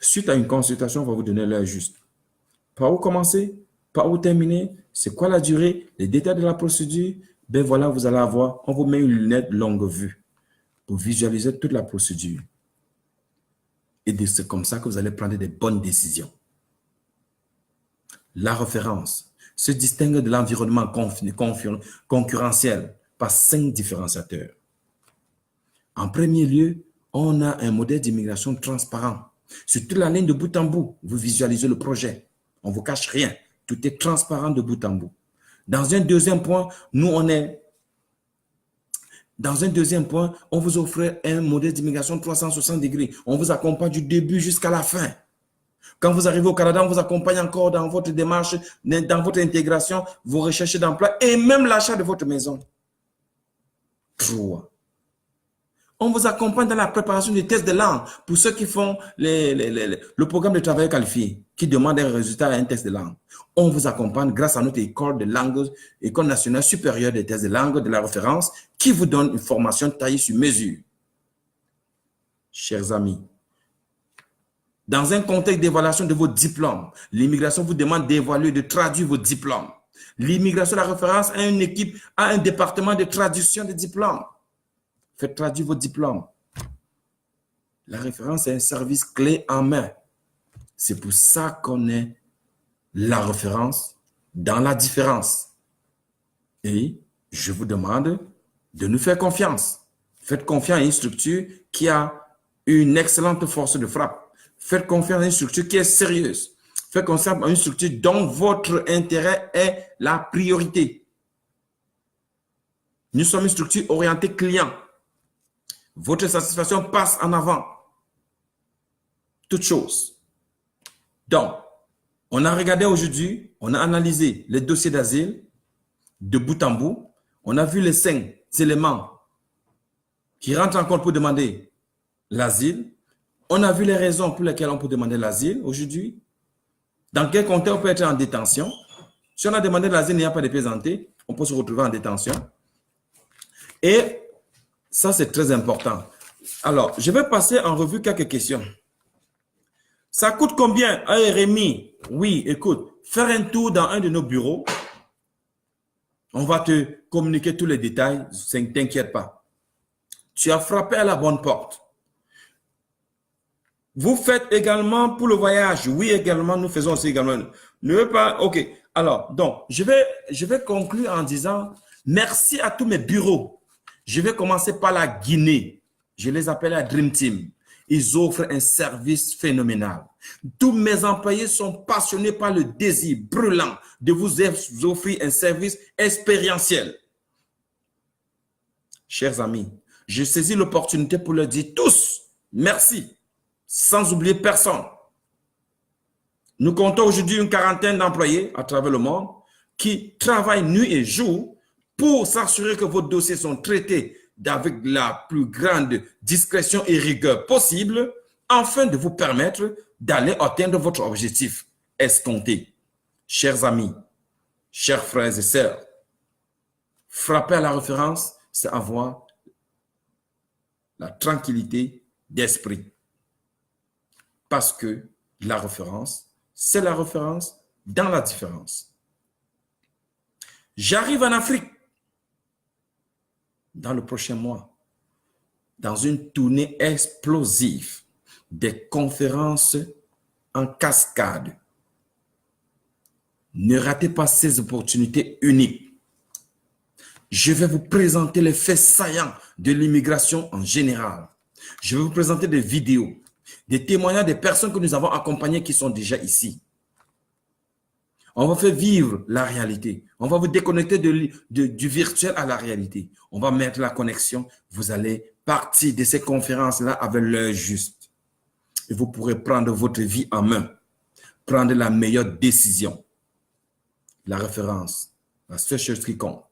Suite à une consultation, on va vous donner l'heure juste. Par où commencer? Par où terminer? C'est quoi la durée? Les détails de la procédure? Ben voilà, vous allez avoir, on vous met une lunette longue vue pour visualiser toute la procédure. Et c'est comme ça que vous allez prendre des bonnes décisions. La référence se distingue de l'environnement concurrentiel par 5 différenciateurs. En premier lieu, on a un modèle d'immigration transparent. Sur toute la ligne de bout en bout, vous visualisez le projet. On ne vous cache rien. Tout est transparent de bout en bout. Dans un deuxième point, on vous offre un modèle d'immigration 360 degrés. On vous accompagne du début jusqu'à la fin. Quand vous arrivez au Canada, on vous accompagne encore dans votre démarche, dans votre intégration, vos recherches d'emploi et même l'achat de votre maison. 3. On vous accompagne dans la préparation des tests de langue pour ceux qui font le programme de travail qualifié, qui demande un résultat à un test de langue. On vous accompagne grâce à notre école de langue, École nationale supérieure des tests de langue de la référence, qui vous donne une formation taillée sur mesure. Chers amis, dans un contexte d'évaluation de vos diplômes, l'immigration vous demande d'évaluer, de traduire vos diplômes. L'immigration, la référence, a une équipe, a un département de traduction des diplômes. Faites traduire vos diplômes. La référence est un service clé en main. C'est pour ça qu'on est la référence dans la différence. Et je vous demande de nous faire confiance. Faites confiance à une structure qui a une excellente force de frappe. Faites confiance à une structure qui est sérieuse. Faites confiance à une structure dont votre intérêt est la priorité. Nous sommes une structure orientée client. Votre satisfaction passe en avant. Toute chose. Donc, on a regardé aujourd'hui, on a analysé les dossiers d'asile de bout en bout. On a vu les 5 éléments qui rentrent en compte pour demander l'asile. On a vu les raisons pour lesquelles on peut demander l'asile aujourd'hui. Dans quel contexte on peut être en détention. Si on a demandé l'asile, il n'y a pas de plaisanterie, on peut se retrouver en détention. Et ça, c'est très important. Alors, je vais passer en revue quelques questions. Ça coûte combien un RMI? Oui, écoute, faire un tour dans un de nos bureaux. On va te communiquer tous les détails, ne t'inquiète pas. Tu as frappé à la bonne porte. Vous faites également pour le voyage. Oui, également, nous faisons aussi également. Ne veux pas, ok. Alors, donc, je vais conclure en disant merci à tous mes bureaux. Je vais commencer par la Guinée. Je les appelle la Dream Team. Ils offrent un service phénoménal. Tous mes employés sont passionnés par le désir brûlant de vous offrir un service expérientiel. Chers amis, je saisis l'opportunité pour leur dire tous merci, sans oublier personne. Nous comptons aujourd'hui une quarantaine d'employés à travers le monde qui travaillent nuit et jour pour s'assurer que vos dossiers sont traités avec la plus grande discrétion et rigueur possible afin de vous permettre d'aller atteindre votre objectif escompté. Chers amis, chers frères et sœurs, frapper à la référence, c'est avoir la tranquillité d'esprit. Parce que la référence, c'est la référence dans la différence. J'arrive en Afrique dans le prochain mois, dans une tournée explosive des conférences en cascade. Ne ratez pas ces opportunités uniques. Je vais vous présenter les faits saillants de l'immigration en général. Je vais vous présenter des vidéos, des témoignages des personnes que nous avons accompagnées qui sont déjà ici. On va faire vivre la réalité. On va vous déconnecter du virtuel à la réalité. On va mettre la connexion. Vous allez partir de ces conférences-là avec l'heure juste. Et vous pourrez prendre votre vie en main. Prendre la meilleure décision. La référence, la seule chose qui compte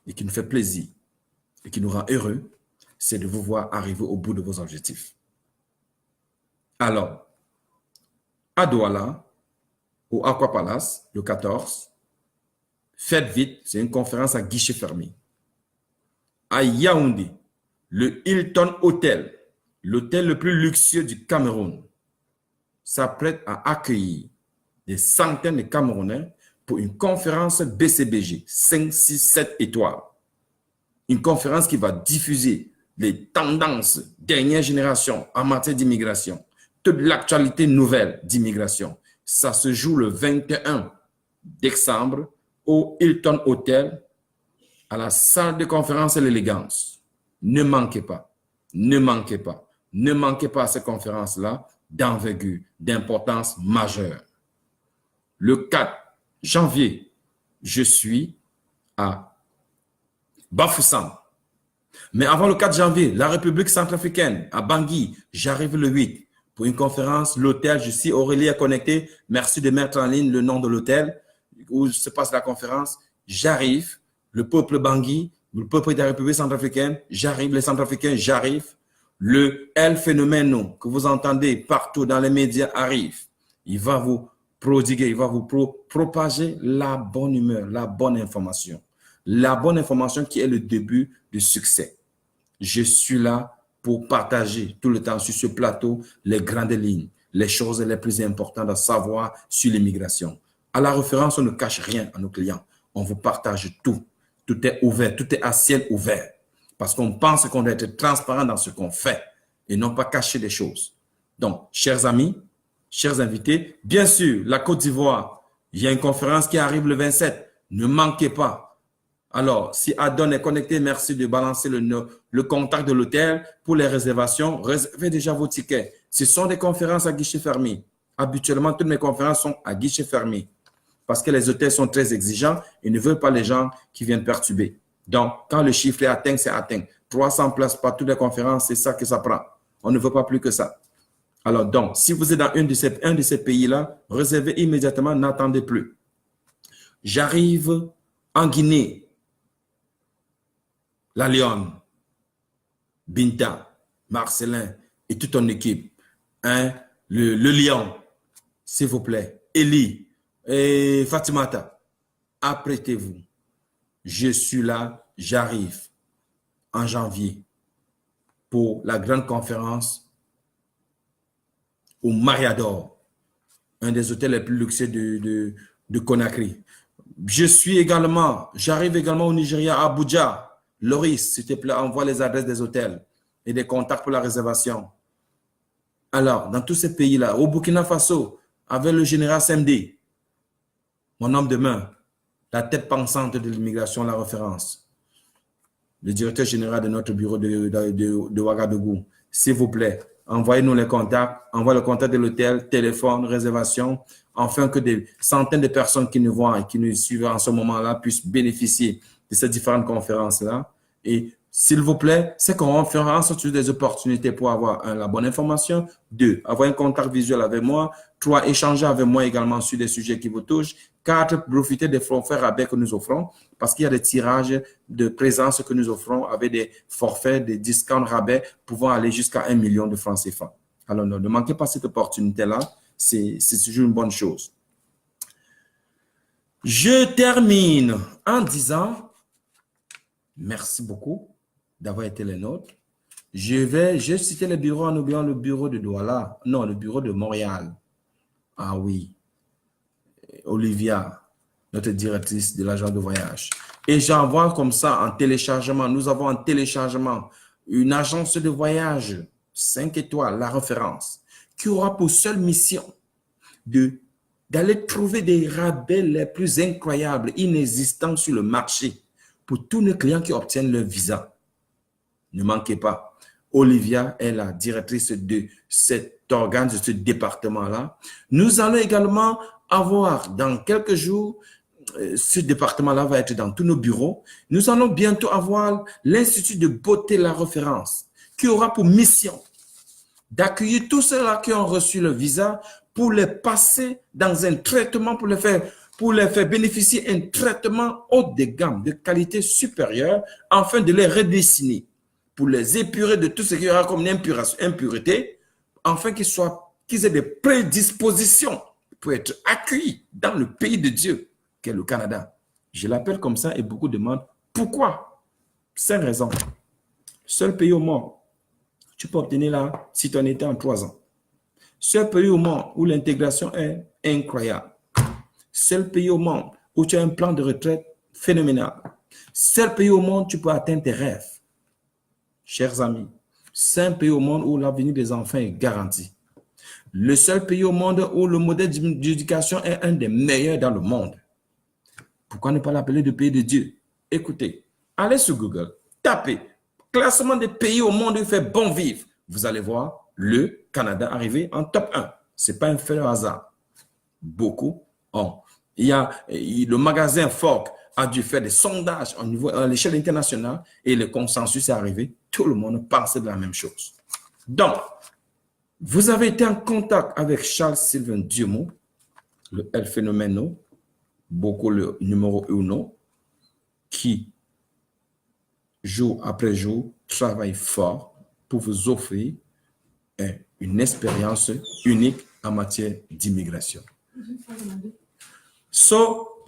et qui nous fait plaisir et qui nous rend heureux, c'est de vous voir arriver au bout de vos objectifs. Alors, à Douala, au Aqua Palace, le 14. Faites vite, c'est une conférence à guichet fermé. À Yaoundé, le Hilton Hotel, l'hôtel le plus luxueux du Cameroun, s'apprête à accueillir des centaines de Camerounais pour une conférence BCBG, 5, 6, 7 étoiles. Une conférence qui va diffuser les tendances dernière génération en matière d'immigration, toute l'actualité nouvelle d'immigration. Ça se joue le 21 décembre au Hilton Hotel, à la salle de conférence et l'élégance. Ne manquez pas, ne manquez pas, ne manquez pas à cette conférence-là d'envergure, d'importance majeure. Le 4 janvier, je suis à Bafoussam. Mais avant le 4 janvier, la République centrafricaine, à Bangui, j'arrive le 8. Pour une conférence, l'hôtel, je suis Aurélie à connecter. Merci de mettre en ligne le nom de l'hôtel où se passe la conférence. J'arrive, le peuple Bangui, le peuple de la République centrafricaine, j'arrive, les centrafricains, j'arrive. Le El Phénomène que vous entendez partout dans les médias arrive. Il va vous prodiguer, il va vous propager la bonne humeur, la bonne information. La bonne information qui est le début du succès. Je suis là pour partager tout le temps sur ce plateau les grandes lignes, les choses les plus importantes à savoir sur l'immigration. À la référence, on ne cache rien à nos clients. On vous partage tout. Tout est ouvert, tout est à ciel ouvert. Parce qu'on pense qu'on doit être transparent dans ce qu'on fait et non pas cacher des choses. Donc, chers amis, chers invités, bien sûr, la Côte d'Ivoire, il y a une conférence qui arrive le 27. Ne manquez pas. Alors, si Adon est connecté, merci de balancer le contact de l'hôtel pour les réservations. Réservez déjà vos tickets. Ce sont des conférences à guichet fermé. Habituellement, toutes mes conférences sont à guichet fermé parce que les hôtels sont très exigeants et ne veulent pas les gens qui viennent perturber. Donc, quand le chiffre est atteint, c'est atteint. 300 places par toutes les conférences, c'est ça que ça prend. On ne veut pas plus que ça. Alors donc, si vous êtes dans un de ces pays-là, réservez immédiatement, n'attendez plus. J'arrive en Guinée, La Lyon, Binta, Marcelin et toute ton équipe. Hein? Le Lion, s'il vous plaît, Eli et Fatimata, apprêtez-vous. Je suis là, j'arrive en janvier pour la grande conférence au Mariador, un des hôtels les plus luxueux de Conakry. J'arrive également au Nigeria, à Abuja. Loris, s'il te plaît, envoie les adresses des hôtels et des contacts pour la réservation. Alors, dans tous ces pays-là, au Burkina Faso, avec le général SMD, mon homme de main, la tête pensante de l'immigration, la référence, le directeur général de notre bureau de Ouagadougou, s'il vous plaît, envoyez-nous les contacts, envoyez le contact de l'hôtel, téléphone, réservation, afin que des centaines de personnes qui nous voient et qui nous suivent en ce moment-là puissent bénéficier de ces différentes conférences-là. Et s'il vous plaît, ces conférences sont des opportunités pour avoir la bonne information. 2, avoir un contact visuel avec moi. 3, échanger avec moi également sur des sujets qui vous touchent. 4, profiter des forfaits rabais que nous offrons parce qu'il y a des tirages de présence que nous offrons avec des forfaits, des discounts rabais pouvant aller jusqu'à 1 million de francs CFA. Alors, ne manquez pas cette opportunité-là. C'est toujours une bonne chose. Je termine en disant merci beaucoup d'avoir été les nôtres. J'ai cité le bureau en oubliant le bureau de Douala. Non, le bureau de Montréal. Ah oui. Olivia, notre directrice de l'agence de voyage. Et j'envoie comme ça en téléchargement. Nous avons en téléchargement une agence de voyage 5 étoiles, la référence, qui aura pour seule mission d'aller trouver des rabais les plus incroyables, inexistants sur le marché pour tous nos clients qui obtiennent leur visa. Ne manquez pas. Olivia est la directrice de cet organe, de ce département-là. Nous allons également avoir dans quelques jours, ce département-là va être dans tous nos bureaux. Nous allons bientôt avoir l'Institut de beauté La Référence qui aura pour mission d'accueillir tous ceux-là qui ont reçu le visa pour les passer dans un traitement, pour les faire bénéficier d'un traitement haut de gamme, de qualité supérieure, afin de les redessiner, pour les épurer de tout ce qu'il y aura comme une impureté, afin qu'ils aient des prédispositions pour être accueillis dans le pays de Dieu, qu'est le Canada. Je l'appelle comme ça et beaucoup demandent pourquoi. 5 raisons. Seul pays au monde, tu peux obtenir la citoyenneté en 3 ans. Seul pays au monde où l'intégration est incroyable. Seul pays au monde où tu as un plan de retraite phénoménal. Seul pays au monde où tu peux atteindre tes rêves. Chers amis, c'est un pays au monde où l'avenir des enfants est garanti. Le seul pays au monde où le modèle d'éducation est un des meilleurs dans le monde. Pourquoi ne pas l'appeler le pays de Dieu? Écoutez, allez sur Google, tapez classement des pays au monde où il fait bon vivre. Vous allez voir le Canada arriver en top 1. Ce n'est pas un fait hasard. Beaucoup ont. Le magasin Fogg a dû faire des sondages à l'échelle internationale et le consensus est arrivé. Tout le monde pense de la même chose. Donc, vous avez été en contact avec Charles-Sylvain Dieumo, le El Phénoméno, beaucoup le numéro 1, qui, jour après jour, travaille fort pour vous offrir une expérience unique en matière d'immigration. So,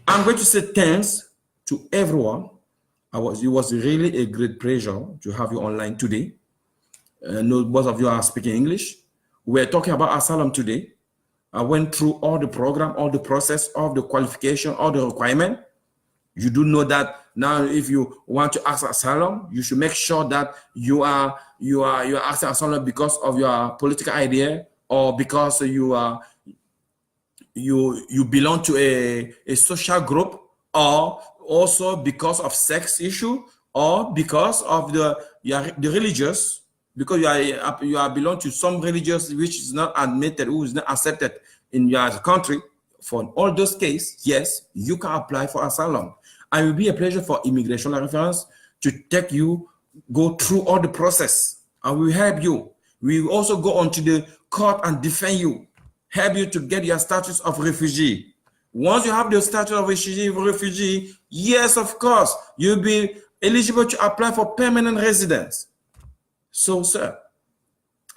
I'm going to say thanks to everyone. It was really a great pleasure to have you online today. Most of you are speaking English. We're talking about asylum today. I went through all the program, all the process, all the qualification, all the requirement. You do know that now if you want to ask asylum, you should make sure that you are asking asylum because of your political idea or because you belong to a social group, or also because of sex issue, or because of the religious, because you are belong to some religious which is not admitted, who is not accepted in your country. For all those cases, yes, you can apply for asylum. And it will be a pleasure for Immigration La Référence to take you go through all the process and we will help you. We will also go onto the court and defend you, help you to get your status of refugee. Once you have the status of refugee, yes, of course, you'll be eligible to apply for permanent residence. So, sir,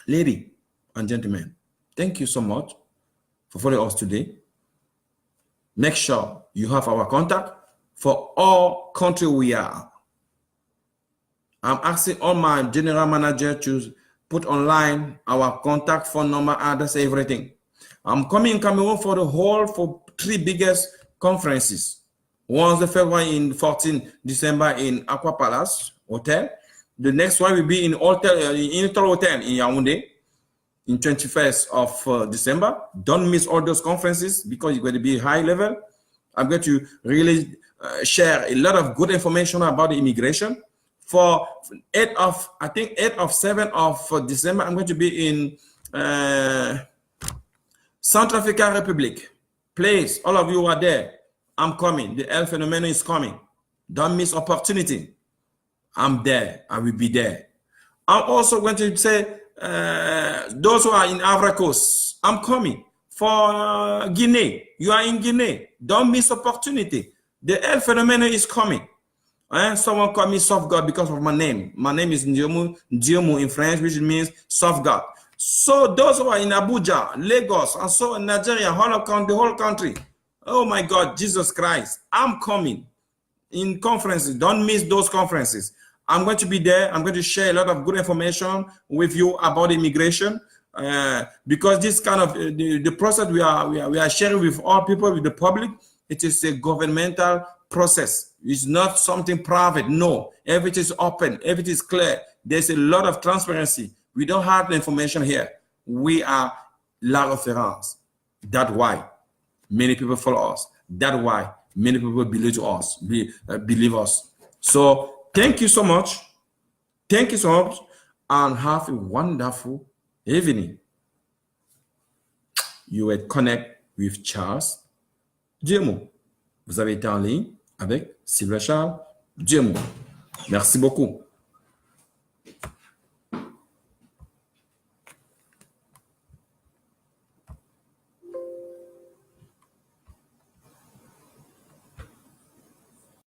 lady and gentlemen, thank you so much for following us today. Make sure you have our contact for all country we are. I'm asking all my general manager to put online our contact, phone number, address, everything. I'm coming in Cameroon for 3 biggest conferences. One's the first one in 14 December in Aqua Palace Hotel. The next one will be in Hotel Hotel in Yaoundé in 21st of December. Don't miss all those conferences because it's going to be high level. I'm going to really share a lot of good information about the immigration. For 8 of 7 of December, I'm going to be in Central African Republic. Please, all of you are there. I'm coming. The El Phenomenon is coming. Don't miss opportunity. I'm there. I will be there. I'm also going to say, those who are in Ivory Coast, I'm coming. For Guinea, you are in Guinea. Don't miss opportunity. The El Phenomenon is coming. Someone called me Soft God because of my name. My name is Ndiomu in French, which means soft God. So those who are in Abuja, Lagos, and so in Nigeria, the whole country. Oh my God, Jesus Christ, I'm coming in conferences. Don't miss those conferences. I'm going to be there. I'm going to share a lot of good information with you about immigration. Because this kind of the process we are sharing with all people, with the public, it is a governmental process. It's not something private. No, everything is open, everything is clear. There's a lot of transparency. We don't have the information here. We are la référence. That's why many people follow us. That's why many people believe us. Believe us. So thank you so much. Thank you so much, and have a wonderful evening. You will connect with Charles Diemo. Vous avez été en ligne avec Sylvain Charles Diemo. Merci beaucoup.